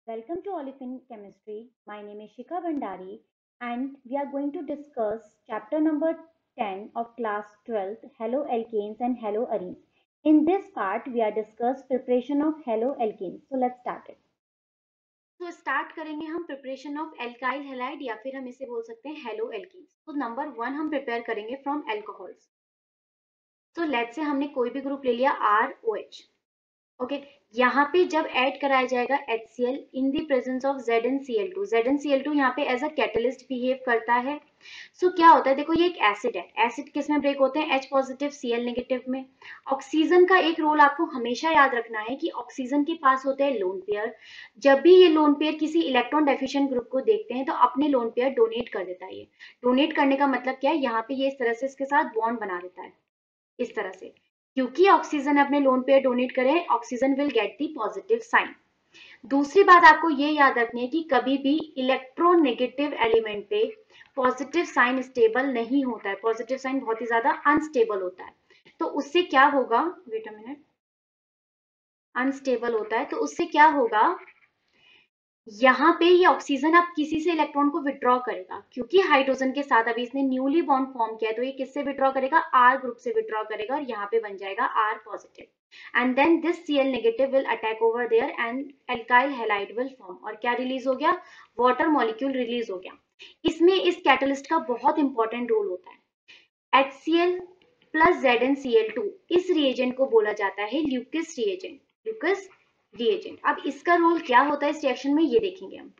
Welcome to Olefin Chemistry. My name is Shikha Bhandari and we are going to discuss chapter number 10 of class 12th haloalkanes and haloarenes. In this part we are discuss preparation of haloalkanes. So let's start it. तो start करेंगे हम preparation of alkyl halide या फिर हम इसे बोल सकते हैं हेलोएल्केन्स। तो नंबर 1 हम प्रिपेयर करेंगे फ्रॉम एल्कोहल्स। तो लेट्स से हमने कोई भी ग्रुप ले लिया ROH। ओके यहाँ पे जब ऐड कराया जाएगा HCl in the presence of ZnCl2। ZnCl2 यहाँ पे एज अ कैटलिस्ट बिहेव करता है। सो क्या होता है, देखो ये एक एसिड है। एसिड किस में ब्रेक होते हैं? H पॉजिटिव Cl नेगेटिव में। ऑक्सीजन का एक रोल आपको हमेशा याद रखना है कि ऑक्सीजन के पास होते हैं लोन पेयर। जब भी ये लोन पेयर किसी इलेक्ट्रॉन डेफिशिएंट ग्रुप को देखते हैं तो अपने लोन पेयर डोनेट कर देता है। ये डोनेट करने का मतलब क्या है, यहाँ पे ये इस तरह से इसके साथ बॉन्ड बना देता है, इस तरह से। क्योंकि ऑक्सीजन अपने लोन पेयर डोनेट करे, oxygen will get the positive sign. दूसरी बात आपको ये याद रखनी है कि कभी भी इलेक्ट्रोनेगेटिव एलिमेंट पे पॉजिटिव साइन स्टेबल नहीं होता है। पॉजिटिव साइन बहुत ही ज्यादा अनस्टेबल होता है। तो उससे क्या होगा, वेट अ मिनट, अनस्टेबल होता है तो उससे क्या होगा, यहाँ पे ये ऑक्सीजन अब किसी से इलेक्ट्रॉन को विड्रॉ करेगा। क्योंकि हाइड्रोजन के साथ अभी इसने न्यूली बॉन्ड फॉर्म किया है तो ये किससे विड्रॉ करेगा? R ग्रुप से विड्रॉ करेगा और यहाँ पे बन जाएगा R positive. And then this Cl negative will attack over there and alkyl halide will form. और क्या रिलीज हो गया? वाटर मॉलिक्यूल रिलीज हो गया। इसमें इस कैटलिस्ट का बहुत इंपॉर्टेंट रोल होता है। HCl प्लस ZnCl2 इस रिएजेंट को बोला जाता है ल्यूकिस रिएजेंट। ल्यूकिस रिएजेंट। अब इसका रोल क्या होता है इस रिएक्शन में, ये देखेंगे हम।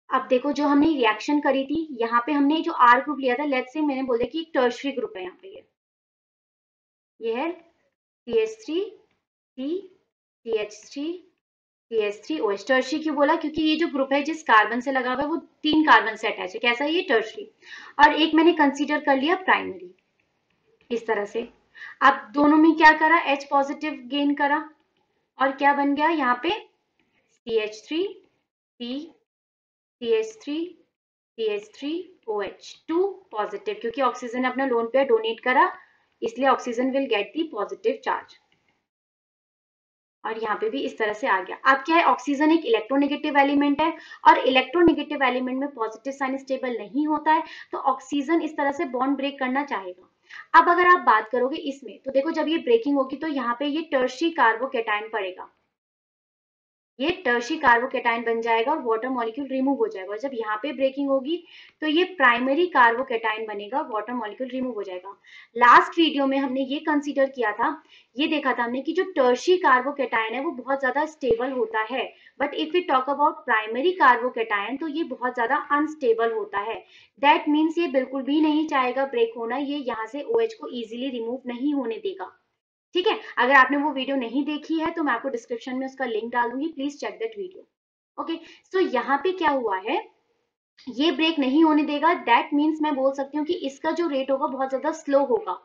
अब देखो जो हमने रिएक्शन करी थी, यहाँ पे हमने जो R ग्रुप लिया था, लेट्स से मैंने बोला कि एक टर्शरी ग्रुप है। यहाँ पे ये है CH3 C CH3 CH3OH। Tertiary क्यों बोला? क्योंकि ये जो ग्रुप है जिस कार्बन से लगा हुआ है वो 3 कार्बन से अटैच है। कैसा है ये? टर्शरी। और एक मैंने कंसीडर कर लिया प्राइमरी, इस तरह से। अब दोनों में क्या करा? H पॉजिटिव गेन करा और क्या बन गया यहाँ पे? CH3 C CH3 CH3OH 2 positive. क्योंकि ऑक्सीजन ने अपना लोन पेयर डोनेट करा, इसलिए oxygen will get the positive charge. और यहाँ पे भी इस तरह से आ गया। अब क्या है, ऑक्सीजन एक इलेक्ट्रोनेगेटिव एलिमेंट है और इलेक्ट्रोनेगेटिव एलिमेंट में पॉजिटिव साइन स्टेबल नहीं होता है, तो ऑक्सीजन इस तरह से बॉन्ड ब्रेक करना चाहेगा। अब अगर आप बात करोगे इसमें, तो देखो जब ये ब्रेकिंग होगी तो यहाँ पे ये टर्शरी कार्बोकेटाइन पड़ेगा। ये टर्शी कार्बोकेटाइन बन जाएगा और वाटर मॉलिक्यूल रिमूव हो जाएगा। और जब यहाँ पे ब्रेकिंग होगी तो ये प्राइमरी कार्बोकेटाइन बनेगा, वाटर मॉलिक्यूल रिमूव हो जाएगा। लास्ट वीडियो में हमने ये कंसीडर किया था, ये देखा था हमने कि जो टर्शी कार्बोकेटाइन है वो बहुत ज्यादा स्टेबल होता है। But if we talk about primary carbocation तो ये बहुत ज्यादा अनस्टेबल होता है। दैट मीन्स ये बिल्कुल भी नहीं चाहेगा ब्रेक होना, ये यहाँ से OH को इजिली रिमूव नहीं होने देगा। ठीक है, अगर आपने वो वीडियो नहीं देखी है तो मैं आपको डिस्क्रिप्शन में उसका लिंक डाल दूंगी, please check that video. Okay, so यहाँ पे क्या हुआ है, ये ब्रेक नहीं होने देगा। दैट मीन्स मैं बोल सकती हूँ कि इसका जो रेट होगा बहुत ज्यादा स्लो होगा।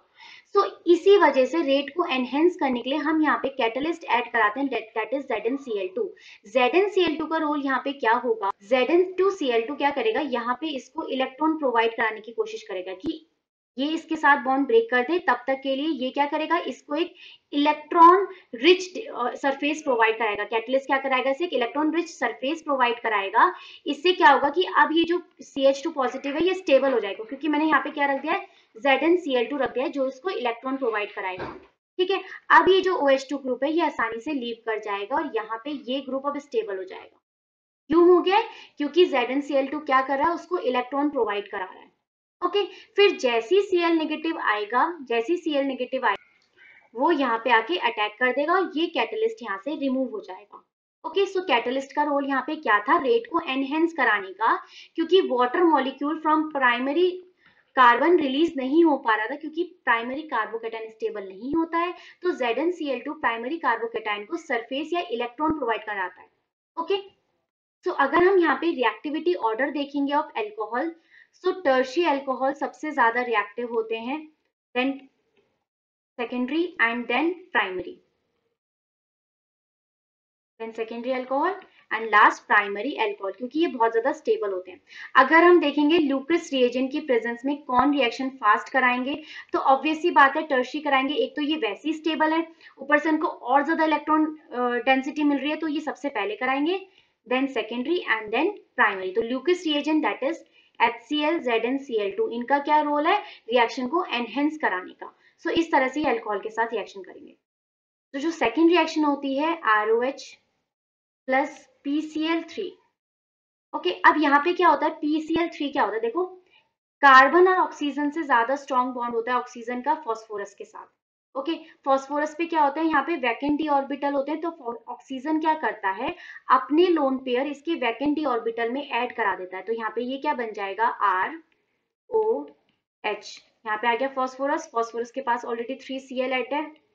सो इसी वजह से रेट को एनहेंस करने के लिए हम यहाँ पे कैटलिस्ट ऐड कराते हैं, दैट इज ZnCl2। ZnCl2 का रोल यहाँ पे क्या होगा? Zn2Cl2 क्या करेगा, यहाँ पे इसको इलेक्ट्रॉन प्रोवाइड कराने की कोशिश करेगा कि ये इसके साथ बॉन्ड ब्रेक कर दे। तब तक के लिए ये क्या करेगा, इसको एक इलेक्ट्रॉन रिच सरफेस प्रोवाइड कराएगा। कैटलिस्ट क्या कराएगा, इसे एक इलेक्ट्रॉन रिच सरफेस प्रोवाइड कराएगा। इससे क्या होगा कि अब ये जो CH2 पॉजिटिव है ये स्टेबल हो जाएगा, क्योंकि मैंने यहाँ पे क्या रख दिया है, ZnCl2 रख दिया है जो इसको इलेक्ट्रॉन प्रोवाइड कराएगा। ठीक है, अब ये जो OH2 ग्रुप है ये आसानी से लीव कर जाएगा और यहाँ पे ये ग्रुप अब स्टेबल हो जाएगा। क्यों हो गया? क्योंकि ZnCl2 क्या कर रहा है, उसको इलेक्ट्रॉन प्रोवाइड करा रहा है। ओके, फिर जैसी Cl नेगेटिव आएगा, जैसी Cl नेगेटिव आएगा वो यहाँ पे आके अटैक कर देगा और ये कैटलिस्ट यहाँ से रिमूव हो जाएगा। ओके, सो कैटलिस्ट का रोल यहाँ पे क्या था, रेट को एनहेंस कराने का। क्योंकि water molecule from primary carbon release नहीं हो पा रहा था, क्योंकि प्राइमरी कार्बोकेटाइन स्टेबल नहीं होता है, तो ZnCl2 प्राइमरी कार्बोकेटाइन को सरफेस या इलेक्ट्रॉन प्रोवाइड कराता है। ओके, सो अगर हम यहाँ पे रिएक्टिविटी ऑर्डर देखेंगे of alcohol, so tertiary alcohol सबसे ज्यादा रिएक्टिव होते हैं, then secondary and then primary, then secondary alcohol and last primary alcohol, क्योंकि ये बहुत ज्यादा स्टेबल होते हैं। अगर हम देखेंगे ल्यूक्रिस रिएजेंट की प्रेजेंस में कौन रिएक्शन फास्ट कराएंगे, तो ऑब्वियस सी बात है टर्शी कराएंगे। एक तो ये वैसे ही स्टेबल है, ऊपर से उनको और ज्यादा इलेक्ट्रॉन डेंसिटी मिल रही है, तो ये सबसे पहले कराएंगे। then secondary and then primary. तो Lucas reagent that is HCl, ZnCl2 इनका क्या रोल है रिएक्शन को एनहेंस कराने का. सो इस तरह से अल्कोहल के साथ रिएक्शन करेंगे. तो जो सेकेंड रिएक्शन होती है ROH प्लस PCl3. ओके, अब यहाँ पे क्या होता है PCl3 क्या होता है देखो, कार्बन और ऑक्सीजन से ज्यादा स्ट्रॉन्ग बॉन्ड होता है ऑक्सीजन का फॉस्फोरस के साथ. ओके, फॉस्फोरस पे क्या होता है यहाँ पे वैकेंट डी ऑर्बिटल होते हैं. तो ऑक्सीजन क्या करता है अपने लोन पेयर इसके वैकेंट डी ऑर्बिटल में ऐड करा देता है. तो यहाँ पे ये क्या बन जाएगा ROH. यहाँ पे आ गया फॉस्फोरस. फॉस्फोरस के पास ऑलरेडी 3Cl एट है.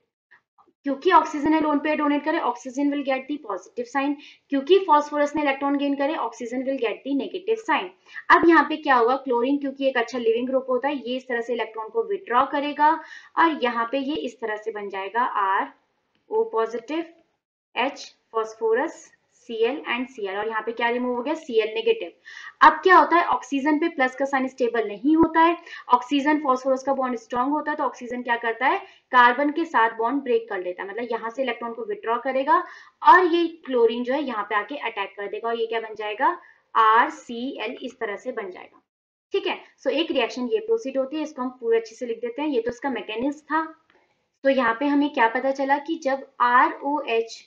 क्योंकि ऑक्सीजन ने लोन पेयर डोनेट करे oxygen will get the positive sign. क्योंकि फॉस्फोरस ने इलेक्ट्रॉन गेन करे oxygen will get the negative sign. अब यहाँ पे क्या होगा क्लोरीन क्योंकि एक अच्छा लिविंग ग्रुप होता है ये इस तरह से इलेक्ट्रॉन को विड्रॉ करेगा और यहाँ पे ये इस तरह से बन जाएगा RO positive H phosphorus Cl and Cl और यहाँ पे क्या रिमूव हो गया Cl नेगेटिव. अब क्या होता है ऑक्सीजन पे प्लस का साइन स्टेबल नहीं होता है. ऑक्सीजन फॉस्फोरस का बॉन्ड स्ट्रांग होता है तो ऑक्सीजन क्या करता है कार्बन के साथ बॉन्ड ब्रेक कर लेता है. मतलब यहाँ से इलेक्ट्रॉन को विड्रॉ करेगा और ये क्लोरीन जो है यहाँ पे आके अटैक कर देगा और ये क्या बन जाएगा RCl इस तरह से बन जाएगा. ठीक है, सो एक रिएक्शन ये प्रोसीड होती है. इसको हम पूरे अच्छे से लिख देते हैं. ये तो इसका मैकेनिज्म था. तो यहाँ पे हमें क्या पता चला कि जब ROH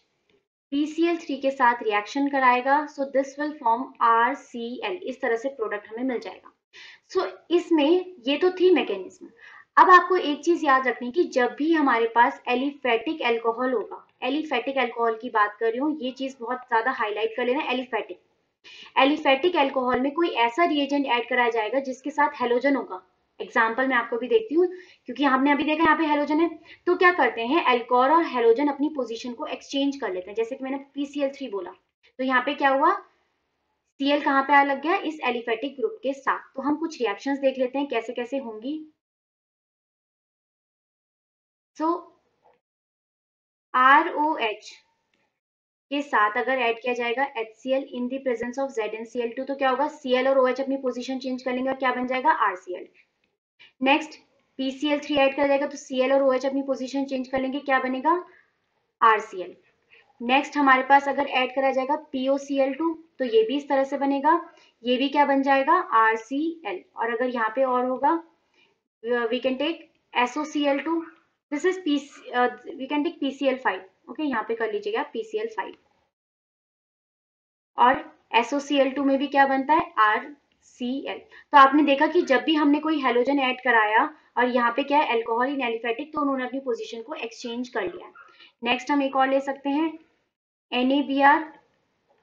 PCl3 के साथ रिएक्शन कराएगा so this will form RCl. इस तरह से प्रोडक्ट हमें मिल जाएगा. सो इसमें ये तो थी मैकेनिज्म. अब आपको एक चीज याद रखनी कि जब भी हमारे पास एलिफेटिक अल्कोहल होगा, एलिफेटिक अल्कोहल की बात कर रही हूँ, ये चीज बहुत ज्यादा हाईलाइट कर लेना. एलिफेटिक एलिफेटिक अल्कोहल में कोई ऐसा रिएजेंट ऐड कराया जाएगा जिसके साथ हेलोजन होगा. एग्जाम्पल मैं आपको भी देखती हूँ क्योंकि हमने अभी देखा यहाँ पे हेलोजन है. तो क्या करते हैं अल्कोहल और हेलोजन अपनी पोजीशन को एक्सचेंज कर लेते हैं. जैसे कि मैंने PCl3 बोला तो यहाँ पे क्या हुआ Cl कहाँ पे आ लग गया इस एलिफेटिक ग्रुप के साथ. तो हम कुछ रिएक्शंस देख लेते हैं कैसे कैसे होंगी. सो ROH के साथ अगर ऐड किया जाएगा HCl in the presence of ZnCl2 तो क्या होगा Cl और OH अपनी पोजीशन चेंज कर लेंगे. क्या बन जाएगा RCl. नेक्स्ट PCl3 ऐड कर जाएगा तो Cl और OH अपनी पोजीशन चेंज कर लेंगे. क्या बनेगा RCl. नेक्स्ट हमारे पास अगर ऐड करा जाएगा POCl2 तो ये भी इस तरह से बनेगा. ये भी क्या बन जाएगा RCl. और अगर यहाँ पे और होगा we can take SOCl2. This is we can take PCl5. Okay, यहाँ पे कर लीजिएगा PCl5. और SOCl2 में भी क्या बनता है RCl. तो आपने देखा कि जब भी हमने कोई हेलोजन ऐड कराया और यहाँ पे क्या है अल्कोहल इन एलिफेटिक तो उन्होंने अपनी पोजीशन को एक्सचेंज कर लिया. नेक्स्ट हम एक और ले सकते हैं NaBr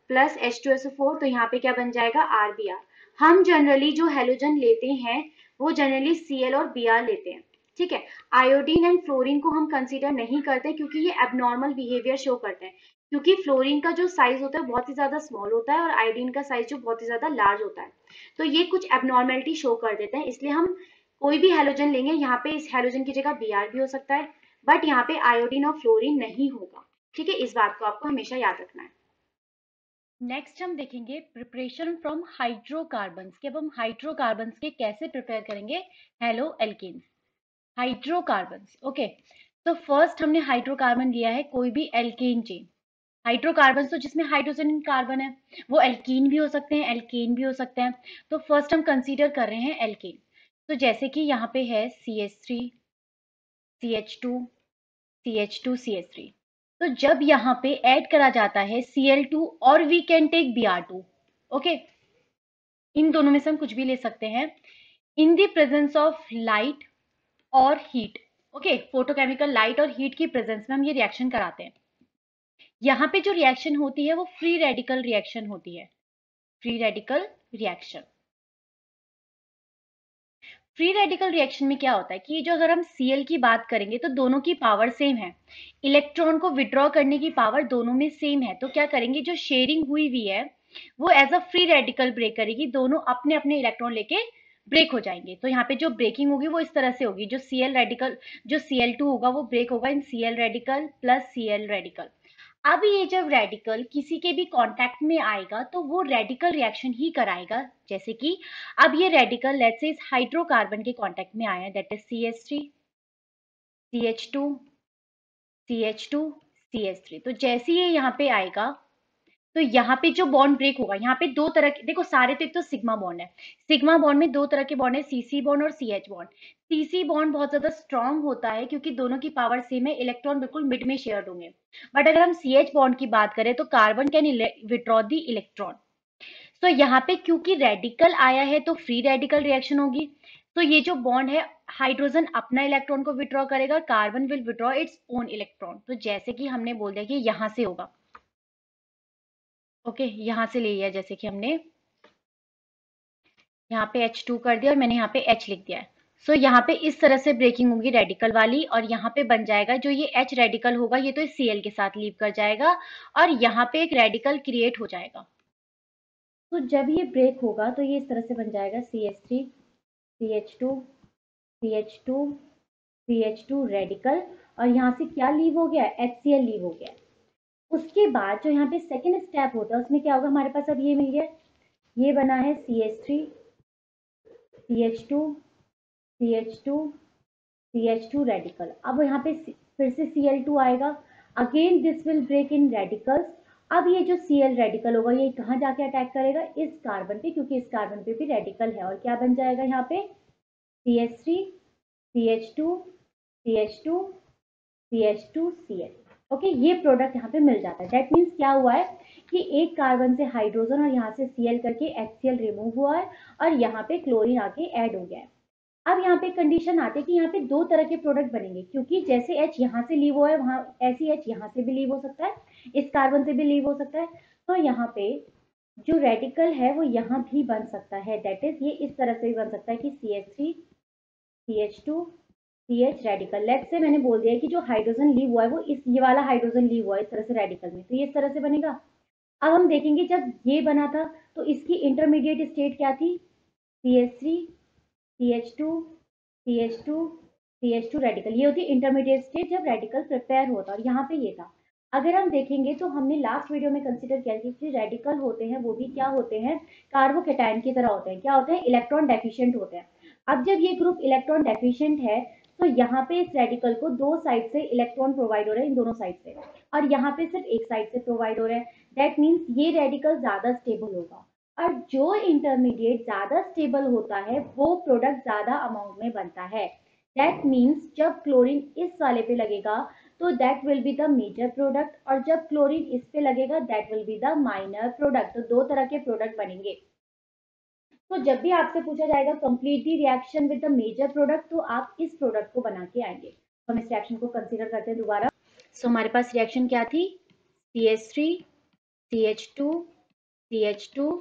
प्लस H2SO4 तो यहाँ पे क्या बन जाएगा RBr. हम जनरली जो हेलोजन लेते हैं वो जनरली Cl और Br लेते हैं. ठीक है, आयोडीन एंड फ्लोरीन को हम कंसीडर नहीं करते क्योंकि ये एबनॉर्मल बिहेवियर शो करते हैं. क्योंकि फ्लोरीन का जो साइज होता है बहुत ही ज्यादा स्मॉल होता है और आयोडीन का साइज जो बहुत ही ज्यादा लार्ज होता है. तो ये कुछ एबनॉर्मेलिटी शो कर देते हैं. इसलिए हम कोई भी हेलोजन लेंगे यहाँ पे इस हेलोजन की जगह Br भी हो सकता है बट यहाँ पे आयोडीन और फ्लोरीन नहीं होगा. ठीक है, इस बात को आपको हमेशा याद रखना है. नेक्स्ट हम देखेंगे प्रिपरेशन फ्रॉम हाइड्रोकार्बन्स कि अब हम हाइड्रोकार्बन्स के कैसे प्रिपेयर करेंगे हेलो एल्केन्स. Hydrocarbons okay. तो फर्स्ट हमने हाइड्रोकार्बन लिया है कोई भी एल्केन चेन. हाइड्रोकार्बन तो जिसमें हाइड्रोजन कार्बन है वो एल्कीन भी हो सकते हैं एल्केन भी हो सकते हैं. तो फर्स्ट हम कंसीडर कर रहे हैं एल्केन. तो जैसे कि यहाँ पे है CH3 CH2 CH2 CH3. तो जब यहाँ पे ऐड करा जाता है Cl2 और we can take Br2. Okay, इन दोनों में से हम कुछ भी ले सकते हैं in the presence of light और हीट. ओके, फोटोकेमिकल लाइट और हीट की प्रेजेंस में हम ये रिएक्शन कराते हैं. यहाँ पे जो रिएक्शन होती है वो फ्री रेडिकल रिएक्शन होती है. Free radical reaction. Free radical reaction में क्या होता है कि जो अगर हम Cl की बात करेंगे तो दोनों की पावर सेम है. इलेक्ट्रॉन को विड्रॉ करने की पावर दोनों में सेम है. तो क्या करेंगे जो शेयरिंग हुई हुई है वो as a free radical break करेगी. दोनों अपने अपने इलेक्ट्रॉन लेके ब्रेक हो जाएंगे. तो यहाँ पे जो ब्रेकिंग होगी वो इस तरह से होगी. जो Cl रेडिकल जो Cl2 होगा वो ब्रेक होगा इन Cl radical plus Cl radical. अब ये जब रेडिकल किसी के भी कांटेक्ट में आएगा तो वो रेडिकल रिएक्शन ही कराएगा. जैसे कि अब ये रेडिकल लेट्स से इस हाइड्रोकार्बन के कांटेक्ट में आया that is CH3 CH2 CH2 CH3. तो जैसे ये यहाँ पे आएगा तो यहाँ पे जो बॉन्ड ब्रेक होगा, यहाँ पे दो तरह के, देखो सारे तो एक तो सिग्मा बॉन्ड है, सिग्मा बॉन्ड में दो तरह के बॉन्ड है, सीसी बॉन्ड और सीएच बॉन्ड। सीसी बॉन्ड बहुत ज्यादा स्ट्रांग होता है क्योंकि दोनों की पावर सेम है, इलेक्ट्रॉन बिल्कुल मिड में शेयर होंगे। बट अगर हम सीएच बॉन्ड की बात करें तो carbon can withdraw the electron. तो यहाँ पे क्योंकि रेडिकल आया है तो फ्री रेडिकल रिएक्शन होगी। तो ये जो बॉन्ड है, हाइड्रोजन अपना इलेक्ट्रॉन को विड्रॉ करेगा, carbon will withdraw its own electron. तो जैसे कि हमने बोल दिया कि यहां से होगा, ओके, यहां से ले लिया, जैसे कि हमने यहाँ पे H2 कर दिया और मैंने यहाँ पे H लिख दिया है। सो यहाँ पे इस तरह से ब्रेकिंग होगी रेडिकल वाली, और यहाँ पे बन जाएगा जो ये H रेडिकल होगा, ये तो इस Cl के साथ लीव कर जाएगा और यहाँ पे एक रेडिकल क्रिएट हो जाएगा। तो जब ये ब्रेक होगा तो ये इस तरह से बन जाएगा CH3 CH2 CH2 CH2 radical, और यहाँ से क्या लीव हो गया, HCl लीव हो गया। उसके बाद जो यहाँ पे सेकेंड स्टेप होता है उसमें क्या होगा, हमारे पास अब ये मिल गया, ये बना है CH3 CH2 CH2 CH2 radical. अब यहाँ पे फिर से Cl2 आएगा, again this will break in radicals. अब ये जो Cl रेडिकल होगा ये कहाँ जाके अटैक करेगा, इस कार्बन पे, क्योंकि इस कार्बन पे भी रेडिकल है, और क्या बन जाएगा यहाँ पे CH3 CH2 CH2 CH2 Cl। Okay, ये प्रोडक्ट यहाँ पे मिल जाता है। दैट मीन्स क्या हुआ है कि एक कार्बन से हाइड्रोजन और यहाँ से Cl करके HCl रिमूव हुआ है और यहाँ पे क्लोरीन आके ऐड हो गया है। अब यहाँ पे कंडीशन आती है कि यहाँ पे दो तरह के प्रोडक्ट बनेंगे, क्योंकि जैसे H यहाँ से लीव हुआ है वहां ऐसी H यहाँ से भी लीव हो सकता है, इस कार्बन से भी लीव हो सकता है। तो यहाँ पे जो रेडिकल है वो यहाँ भी बन सकता है, दैट इज ये इस तरह से भी बन सकता है कि CH3 CH2 CH radical. Let's say मैंने बोल दिया कि जो हाइड्रोजन लीव हुआ है वो ये वाला हाइड्रोजन लीव हुआ है इस तरह से रेडिकल में, तो ये इस तरह से बनेगा। अब हम देखेंगे जब ये बना था तो इसकी इंटरमीडिएट स्टेट क्या थी, CH3 CH2 CH2 CH2 radical, ये होती है इंटरमीडिएट स्टेट जब रेडिकल प्रिपेयर होता है, और यहाँ पे ये था। अगर हम देखेंगे तो हमने लास्ट वीडियो में कंसीडर किया कि रेडिकल होते हैं वो भी क्या होते हैं, कार्बोकेटाइन की तरह होते हैं, क्या होते हैं, इलेक्ट्रॉन डेफिशिएंट होते हैं। अब जब ये ग्रुप इलेक्ट्रॉन डेफिशिएंट है तो यहाँ पे इस रेडिकल को दो साइड से इलेक्ट्रॉन प्रोवाइड हो रहे हैं, इन दोनों साइड से, और यहाँ पे सिर्फ एक साइड से प्रोवाइड हो रहे हैं। दैट मीन्स ये रेडिकल ज्यादा स्टेबल होगा, और जो इंटरमीडिएट ज्यादा स्टेबल होता है वो प्रोडक्ट ज्यादा अमाउंट में बनता है। दैट मीन्स जब क्लोरीन इस वाले पे लगेगा तो that will be the major product, और जब क्लोरीन इस पे लगेगा that will be the minor product. तो दो तरह के प्रोडक्ट बनेंगे। तो जब भी आपसे पूछा जाएगा complete the reaction with the major product, तो आप इस प्रोडक्ट को बना के आएंगे। तो हम इस रिएक्शन को कंसीडर करते हैं दोबारा। सो हमारे पास रिएक्शन क्या थी, CH3 CH2 CH2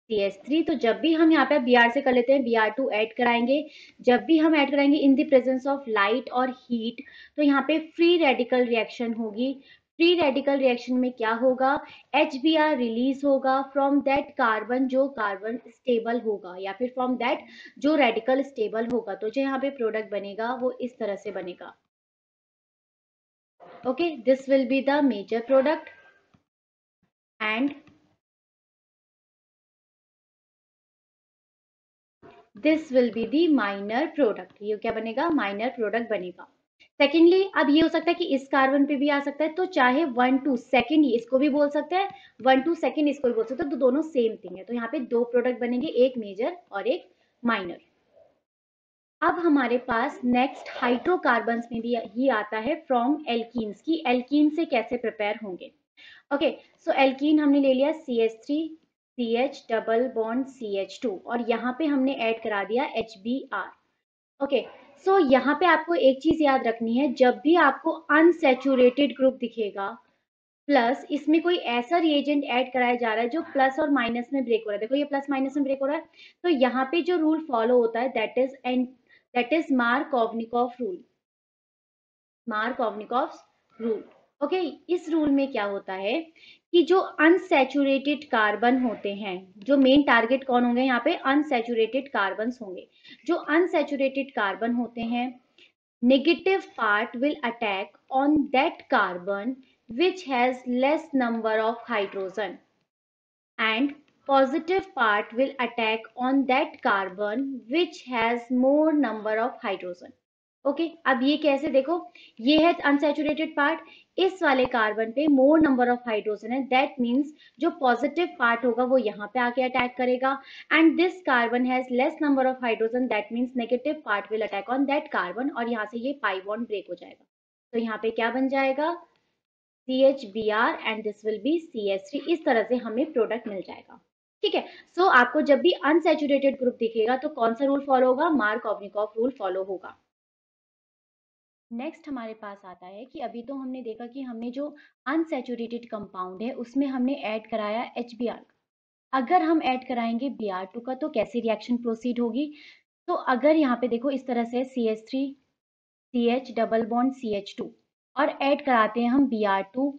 CH3। तो जब भी हम यहाँ पे Br से कर लेते हैं, Br2 ऐड कराएंगे, जब भी हम ऐड कराएंगे इन द प्रेजेंस ऑफ लाइट और हीट, तो यहाँ पे फ्री रेडिकल रिएक्शन होगी। फ्री रेडिकल रिएक्शन में क्या होगा, HBr रिलीज होगा फ्रॉम दैट कार्बन, जो कार्बन स्टेबल होगा, या फिर फ्रॉम दैट जो रेडिकल स्टेबल होगा। तो जो यहाँ पे प्रोडक्ट बनेगा वो इस तरह से बनेगा। Okay, this will be the major product and this will be the minor product. ये क्या बनेगा, माइनर प्रोडक्ट बनेगा। सेकेंडली, अब ये हो सकता है कि इस कार्बन पे भी आ सकता है, तो चाहे 1 2 सेकेंड इसको भी बोल सकते हैं, 1 2 सेकेंड इसको भी बोल सकते हैं, तो दोनों सेम थिंग है। तो यहाँ पे दो प्रोडक्ट बनेंगे, एक मेजर और एक माइनर। अब हमारे पास नेक्स्ट हाइड्रोकार्बन्स में भी ही आता है फ्रॉम एल्कीन्स की, एल्कीन से कैसे प्रिपेयर होंगे। ओके, सो एल्कीन हमने ले लिया CH3 CH double bond CH2, और यहाँ पे हमने ऐड करा दिया HBr। ओके, सो यहाँ पे आपको एक चीज याद रखनी है, जब भी आपको अनसैचुरेटेड ग्रुप दिखेगा प्लस इसमें कोई ऐसा रिएजेंट ऐड कराया जा रहा है जो प्लस और माइनस में ब्रेक हो रहा है, देखो ये प्लस माइनस में ब्रेक हो रहा है, तो यहाँ पे जो रूल फॉलो होता है that is Markovnikov rule, Markovnikov rule. Okay, इस रूल में क्या होता है कि जो अनसैचुरेटेड कार्बन होते हैं, जो मेन टारगेट कौन होंगे यहाँ पे, अनसैचुरेटेड कार्बन होंगे। जो अनसैचुरेटेड कार्बन होते हैं, negative part will attack on that carbon which has less number of hydrogen, and positive part will attack on that carbon which has more number of hydrogen. Okay अब ये कैसे देखो, ये है अनसैचुरेटेड पार्ट, इस वाले कार्बन पे मोर number of hydrogen है, दैट मीन्स जो पॉजिटिव पार्ट होगा वो यहाँ पे आके अटैक करेगा, and this carbon has less number of hydrogen, that means negative part will attack on that carbon, और यहाँ से ये पाई बॉन्ड ब्रेक हो जाएगा। तो यहाँ पे क्या बन जाएगा, CHBr and this will B CH3, इस तरह से हमें प्रोडक्ट मिल जाएगा। ठीक है, सो आपको जब भी अनसैचुरेटेड ग्रुप दिखेगा तो कौन सा रूल फॉलो होगा, मार्कोवनिकॉफ रूल फॉलो होगा। नेक्स्ट हमारे पास आता है कि अभी तो हमने देखा कि हमने जो अनसैचुरेटेड कंपाउंड है उसमें हमने ऐड कराया HBr, अगर हम ऐड कराएंगे Br2 का तो कैसी रिएक्शन प्रोसीड होगी। तो अगर यहाँ पे देखो इस तरह से CH3 CH double bond CH2 और ऐड कराते हैं हम Br2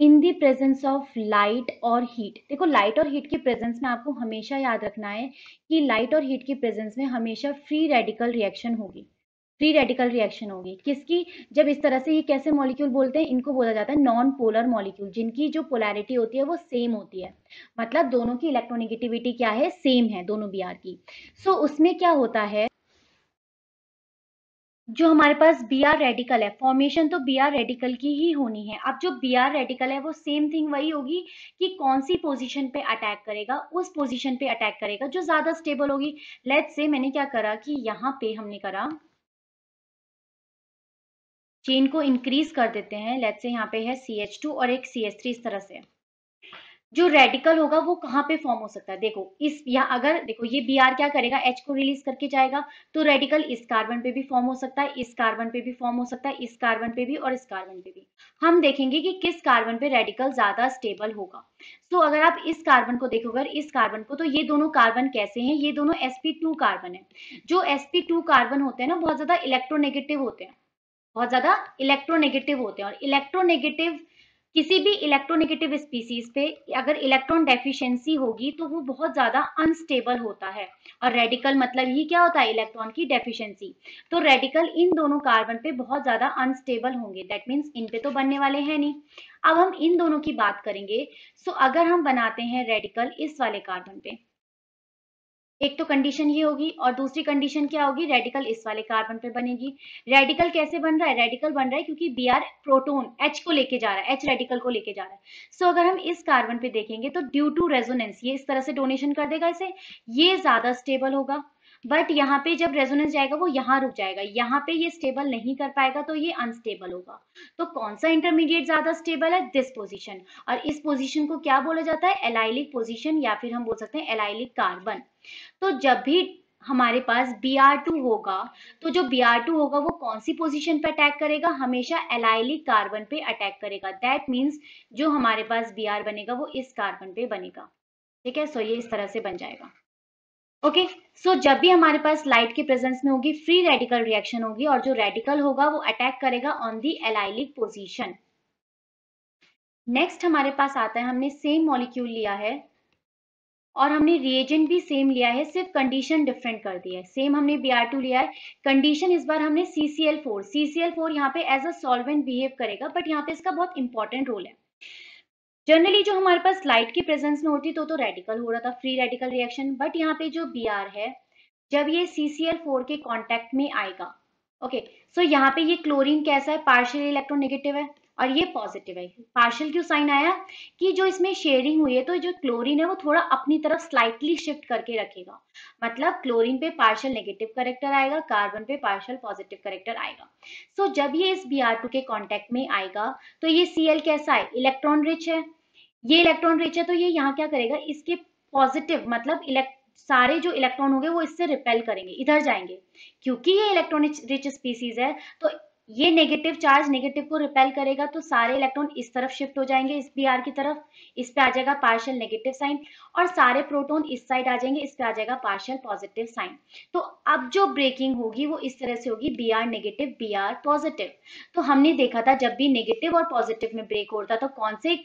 in the presence of light और हीट। देखो लाइट और हीट की प्रेजेंस में आपको हमेशा याद रखना है कि लाइट और हीट की प्रेजेंस में हमेशा फ्री रेडिकल रिएक्शन होगी, फ्री रेडिकल रिएक्शन होगी किसकी, जब इस तरह से ये कैसे मॉलिक्यूल बोलते हैं, इनको बोला जाता है नॉन पोलर मॉलिक्यूल, जिनकी जो पोलैरिटी होती है वो सेम होती है, मतलब दोनों की इलेक्ट्रोनेगेटिविटी क्या है, सेम है दोनों Br की। सो उसमें क्या होता है, जो हमारे पास Br रेडिकल है, फॉर्मेशन तो Br रेडिकल की ही होनी है। अब जो Br रेडिकल है वो सेम थिंग वही होगी कि कौन सी पोजीशन पे अटैक करेगा, उस पोजीशन पे अटैक करेगा जो ज्यादा स्टेबल होगी। लेट्स से मैंने क्या करा कि यहाँ पे हमने करा चेन को इंक्रीज कर देते हैं, लेट्स से यहाँ पे है CH2 और एक CH3, इस तरह से जो रेडिकल होगा वो कहाँ पे फॉर्म हो सकता है, देखो इस या अगर देखो ये Br क्या करेगा, H को रिलीज करके जाएगा, तो रेडिकल इस कार्बन पे भी फॉर्म हो सकता है, इस कार्बन पे भी फॉर्म हो सकता है, इस कार्बन पे भी और इस कार्बन पे भी। हम देखेंगे कि किस कार्बन पे रेडिकल ज्यादा स्टेबल होगा। सो अगर आप इस कार्बन को देखोगे, इस कार्बन को, तो ये दोनों कार्बन कैसे हैं, ये दोनों sp2 कार्बन है। जो sp2 कार्बन होते हैं ना बहुत ज्यादा इलेक्ट्रोनेगेटिव होते हैं, बहुत ज्यादा इलेक्ट्रोनेगेटिव होते हैं, और इलेक्ट्रोनेगेटिव किसी भी इलेक्ट्रोनेगेटिव स्पीसीज पे अगर इलेक्ट्रॉन डेफिशिएंसी होगी तो वो बहुत ज्यादा अनस्टेबल होता है, और रेडिकल मतलब ही क्या होता है, इलेक्ट्रॉन की डेफिशिएंसी। तो रेडिकल इन दोनों कार्बन पे बहुत ज्यादा अनस्टेबल होंगे, दैट मीन्स इन पे तो बनने वाले हैं नहीं। अब हम इन दोनों की बात करेंगे। सो अगर हम बनाते हैं रेडिकल इस वाले कार्बन पे, एक तो कंडीशन ये होगी, और दूसरी कंडीशन क्या होगी, रेडिकल इस वाले कार्बन पे बनेगी। रेडिकल कैसे बन रहा है, रेडिकल बन रहा है क्योंकि Br प्रोटोन H को लेके जा रहा है, H रेडिकल को लेके जा रहा है। सो अगर हम इस कार्बन पे देखेंगे तो ड्यू टू रेजोनेंस ये इस तरह से डोनेशन कर देगा इसे, ये ज्यादा स्टेबल होगा। बट यहाँ पे जब रेजोनेंस जाएगा वो यहाँ रुक जाएगा, यहाँ पे ये स्टेबल नहीं कर पाएगा तो ये अनस्टेबल होगा। तो कौन सा इंटरमीडिएट ज्यादा स्टेबल है, दिस पोजिशन, और इस पोजिशन को क्या बोला जाता है, एलाइलिक पोजिशन, या फिर हम बोल सकते हैं एलाइलिक कार्बन। तो जब भी हमारे पास Br2 होगा, तो जो Br2 होगा वो कौन सी पोजीशन पे अटैक करेगा, हमेशा एलाइलिक कार्बन पे अटैक करेगा, दैट मीन्स जो हमारे पास Br बनेगा वो इस कार्बन पे बनेगा। ठीक है, सो ये इस तरह से बन जाएगा। ओके, सो जब भी हमारे पास लाइट के प्रेजेंस में होगी फ्री रेडिकल रिएक्शन होगी, और जो रेडिकल होगा वो अटैक करेगा on the allylic position. Next हमारे पास आता है, हमने सेम मॉलिक्यूल लिया है और हमने रिएजेंट भी सेम लिया है, सिर्फ कंडीशन डिफरेंट कर दी है। सेम हमने Br2 लिया है, कंडीशन इस बार हमने CCl4, CCl4 यहाँ पे एज अ सॉल्वेंट बिहेव करेगा, बट यहाँ पे इसका बहुत इंपॉर्टेंट रोल है। जनरली जो हमारे पास लाइट की प्रेजेंस में होती तो रेडिकल हो रहा था, फ्री रेडिकल रिएक्शन, बट यहाँ पे जो Br है जब ये CCl4 के कांटेक्ट में आएगा, ओके, सो यहाँ पे ये क्लोरीन कैसा है, पार्शियल इलेक्ट्रोनेगेटिव है, और ये पॉजिटिव है। पार्शियल क्यों साइन आया, कि जो इसमें शेयरिंग हुई है तो जो क्लोरीन है वो थोड़ा अपनी तरफ स्लाइटली शिफ्ट करके रखेगा, मतलब क्लोरीन पे पार्शियल नेगेटिव करेक्टर आएगा, कार्बन पे पार्शियल पॉजिटिव करेक्टर आएगा। सो जब ये इस Br2 के कांटेक्ट में आएगा तो ये Cl कैसा है, इलेक्ट्रॉन रिच है, ये इलेक्ट्रॉन रिच है, तो ये यहाँ क्या करेगा, इसके पॉजिटिव मतलब सारे जो इलेक्ट्रॉन होंगे वो इससे रिपेल करेंगे, इधर जाएंगे, क्योंकि ये इलेक्ट्रॉन रिच स्पीसीज है, तो ये नेगेटिव चार्ज नेगेटिव को रिपेल करेगा, तो सारे इलेक्ट्रॉन इस तरफ शिफ्ट हो जाएंगे, इस Br की तरफ, इस पे आ जाएगा पार्शियल नेगेटिव साइन, और सारे प्रोटॉन इस साइड आ जाएंगे, इस पे आ जाएगा पार्शियल पॉजिटिव साइन। तो अब जो ब्रेकिंग होगी वो इस तरह से होगी, Br नेगेटिव Br पॉजिटिव। तो हमने देखा था जब भी नेगेटिव और पॉजिटिव में ब्रेक होता तो कौन से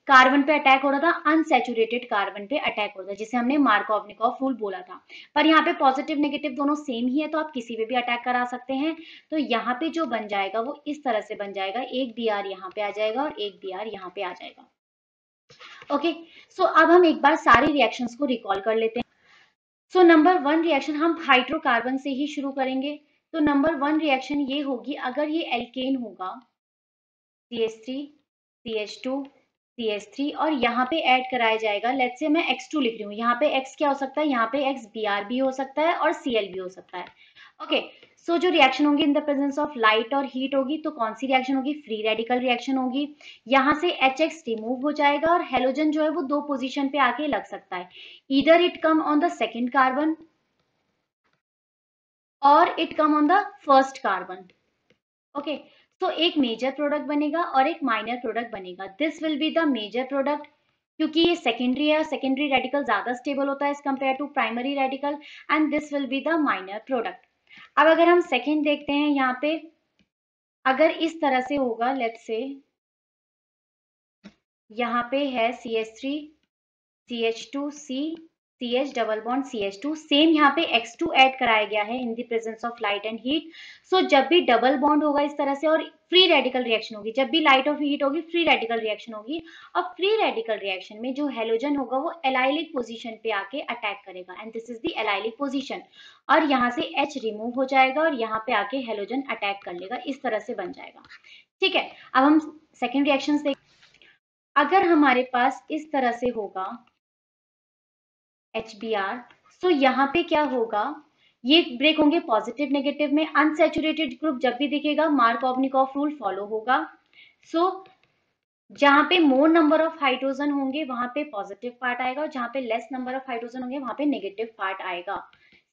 कार्बन पे अटैक हो रहा था, अनसैचुरेटेड कार्बन पे अटैक हो रहा था, जिसे हमने मार्कोवनिकॉफ रूल बोला था। पर यहाँ पे पॉजिटिव नेगेटिव दोनों सेम ही है, तो आप किसी पे भी अटैक करा सकते हैं। तो यहाँ पे जो बन जाएगा वो इस तरह से बन जाएगा, एक Br यहाँ पे आ जाएगा और एक Br यहाँ पे आ जाएगा। ओके, सो अब हम एक बार सारी रिएक्शंस को रिकॉल कर लेते हैं। सो नंबर 1 रिएक्शन हम हाइड्रोकार्बन से ही शुरू करेंगे। तो नंबर 1 रिएक्शन ये होगी, अगर ये एल्केन होगा CH3 CH2 CH3 और यहाँ पे ऐड कराया जाएगा, लेट्स से मैं X2 लिख रही हूँ, यहाँ पे X क्या हो सकता है, यहाँ पे X Br भी हो सकता है और Cl भी हो सकता है। ओके, सो जो रिएक्शन होगी इन द प्रेजेंस ऑफ लाइट और हीट होगी, तो कौन सी रिएक्शन होगी, फ्री रेडिकल रिएक्शन होगी। यहाँ से HX रिमूव हो जाएगा और हेलोजन जो है वो 2 पोजीशन पे आके लग सकता है, either it come on the second carbon और it come on the first carbon. Okay, तो एक मेजर प्रोडक्ट बनेगा और एक माइनर प्रोडक्ट बनेगा। This will be the major product, क्योंकि ये सेकेंडरी है, सेकेंडरी रेडिकल ज्यादा स्टेबल होता है as compare to primary radical, and this will be the minor product. अब अगर हम सेकेंड देखते हैं, यहाँ पे अगर इस तरह से होगा, लेट्स से यहाँ पे है CH3 CH2C CH double bond CH2, same यहाँ पे X2 ऐड कराया गया है in the presence of light and heat. So जब भी डबल बॉन्ड होगा इस तरह से और फ्री रेडिकल रिएक्शन होगी, जब भी लाइट और हीट होगी फ्री रेडिकल रिएक्शन होगी, और फ्री रेडिकल रिएक्शन में जो हेलोजन होगा वो एलाइलिक पोजीशन पे आके अटैक करेगा, and this is the allylic position, और यहाँ से H रिमूव हो जाएगा और यहाँ पे आके हेलोजन अटैक कर लेगा, इस तरह से बन जाएगा। ठीक है, अब हम सेकेंड रिएक्शन देख, अगर हमारे पास इस तरह से होगा HBr, तो यहाँ पे क्या होगा, ये ब्रेक होंगे पॉजिटिव नेगेटिव में, अनसैचुरेटेड ग्रुप जब भी दिखेगा मार्कोवनिकॉफ रूल फॉलो होगा। सो जहां पे मोर नंबर ऑफ हाइड्रोजन होंगे वहां पे पॉजिटिव पार्ट आएगा, और जहां पे लेस नंबर ऑफ हाइड्रोजन होंगे वहां पे नेगेटिव पार्ट आएगा।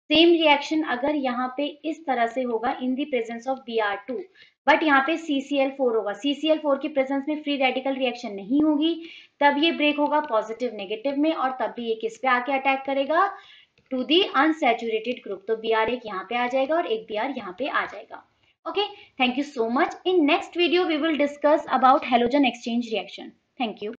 सेम रिएक्शन अगर यहाँ पे इस तरह से होगा इन the presence of Br2, but यहाँ पे CCl4 होगा, CCl4 की प्रेजेंस में फ्री रेडिकल रिएक्शन नहीं होगी, तब ये ब्रेक होगा पॉजिटिव नेगेटिव में, और तब भी ये किस पे आके अटैक करेगा, टू दी अनसैचुरेटेड ग्रुप। तो Br एक यहाँ पे आ जाएगा और एक Br यहाँ पे आ जाएगा। Okay, thank you so much. In next video we will discuss about halogen exchange reaction. Thank you.